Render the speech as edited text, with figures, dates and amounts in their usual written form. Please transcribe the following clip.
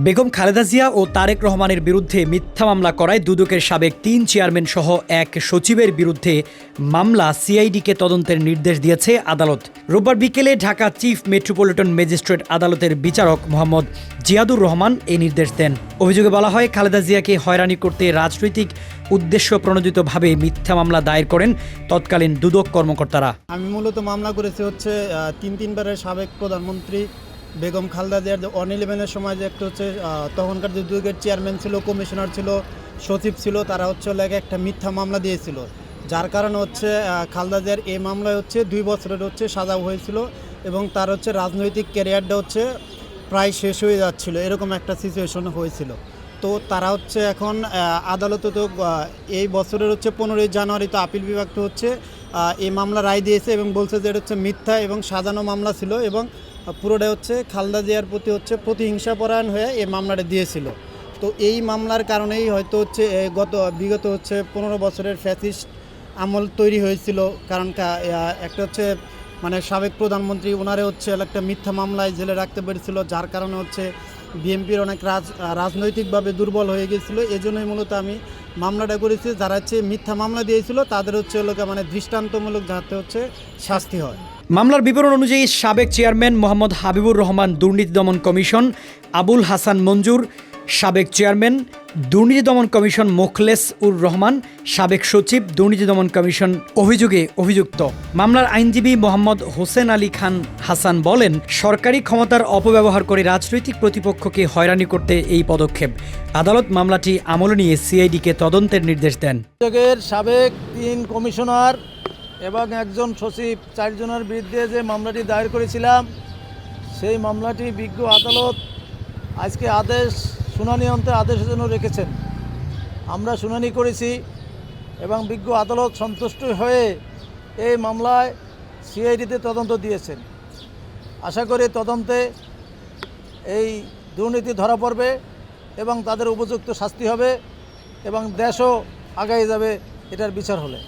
বেগম খালেদা জিয়া ও তারেক রহমানের বিরুদ্ধে মিথ্যা মামলা করায় দুদকের সাবেক ৩ চেয়ারম্যান সহ এক সচিবের বিরুদ্ধে মামলা সিআইডিকে তদন্তের নির্দেশ দিয়েছে আদালত। রোববার বিকেলে ঢাকা চিফ মেট্রোপলিটন ম্যাজিস্ট্রেট আদালতের বিচারক মোহাম্মদ জিয়াদুর রহমান এই নির্দেশ দেন। অভিযোগে বলা হয়, খালেদা জিয়াকে হয়রানি করতে রাজনৈতিক উদ্দেশ্য প্রণোদিতভাবে মিথ্যা মামলা দায়ের করেন তৎকালীন দুদক কর্মকর্তারা। আমি মূলত মামলা করেছি হচ্ছে তিনবারের সাবেক প্রধানমন্ত্রী বেগম খালেদা জিয়ার যে 11-এর সময় যে একটা হচ্ছে তখনকার যে দুদকের চেয়ারম্যান ছিল, কমিশনার ছিল, সচিব ছিল, তারা হচ্ছে একটা মিথ্যা মামলা দিয়েছিল, যার কারণে হচ্ছে খালেদা জিয়ার এই মামলায় হচ্ছে 2 বছরের হচ্ছে সাজা হয়েছিল এবং তার হচ্ছে রাজনৈতিক ক্যারিয়ারটা হচ্ছে প্রায় শেষ হয়ে যাচ্ছিল, এরকম একটা সিচুয়েশন হয়েছিল। তো তারা হচ্ছে এখন আদালতে তো এই বছরের হচ্ছে 15 জানুয়ারি তো আপিল বিভাগ তো হচ্ছে এই মামলা রায় দিয়েছে এবং বলছে যে এটা হচ্ছে মিথ্যা এবং সাজানো মামলা ছিল এবং পুরোটাই হচ্ছে খালেদা জিয়ার প্রতি হচ্ছে প্রতিহিংসাপরায়ণ হয়ে এই মামলাটা দিয়েছিল। তো এই মামলার কারণেই হয়তো হচ্ছে বিগত হচ্ছে 15 বছরের ফ্যাসিস্ট আমল তৈরি হয়েছিল, কারণ একটা হচ্ছে মানে সাবেক প্রধানমন্ত্রী ওনারে হচ্ছে একটা মিথ্যা মামলায় জেলে রাখতে পেরেছিল, যার কারণে হচ্ছে বিএনপির অনেক রাজনৈতিকভাবে দুর্বল হয়ে গিয়েছিল। এজন্যই মূলত আমি মামলাটা করেছি। যারা হচ্ছে মিথ্যা মামলা দিয়েছিল তাদের হচ্ছে মানে দৃষ্টান্তমূলক যাতে হচ্ছে শাস্তি হয়। মামলার বিবরণ অনুযায়ী সাবেক চেয়ারম্যান মোহাম্মদ হাবিবুর রহমান দুর্নীতি দমন কমিশন, আবুল হাসান মঞ্জুর সাবেক চেয়ারম্যান দুর্নীতি দমন কমিশন, মোখলেস উর রহমান সাবেক সচিব দুর্নীতি দমন কমিশন অভিযোগে অভিযুক্ত। মামলার আইনজীবী মোহাম্মদ হোসেন আলী খান হাসান বলেন, সরকারি ক্ষমতার অপব্যবহার করে রাজনৈতিক প্রতিপক্ষকে হয়রানি করতে এই পদক্ষেপ। আদালত মামলাটি আমলে নিয়ে সিআইডিকে তদন্তের নির্দেশ দেন। সাবেক 3 কমিশনার এবং একজন সচিব 4 জনের বিরুদ্ধে যে মামলাটি দায়ের করেছিলাম, সেই মামলাটি বিজ্ঞ আদালত আজকে শুনানি অন্তে আদেশের জন্য রেখেছেন। আমরা শুনানি করেছি এবং বিজ্ঞ আদালত সন্তুষ্ট হয়ে এই মামলায় সিআইডিতে তদন্ত দিয়েছেন। আশা করি তদন্তে এই দুর্নীতি ধরা পড়বে এবং তাদের উপযুক্ত শাস্তি হবে এবং দেশও আগায় যাবে এটার বিচার হলে।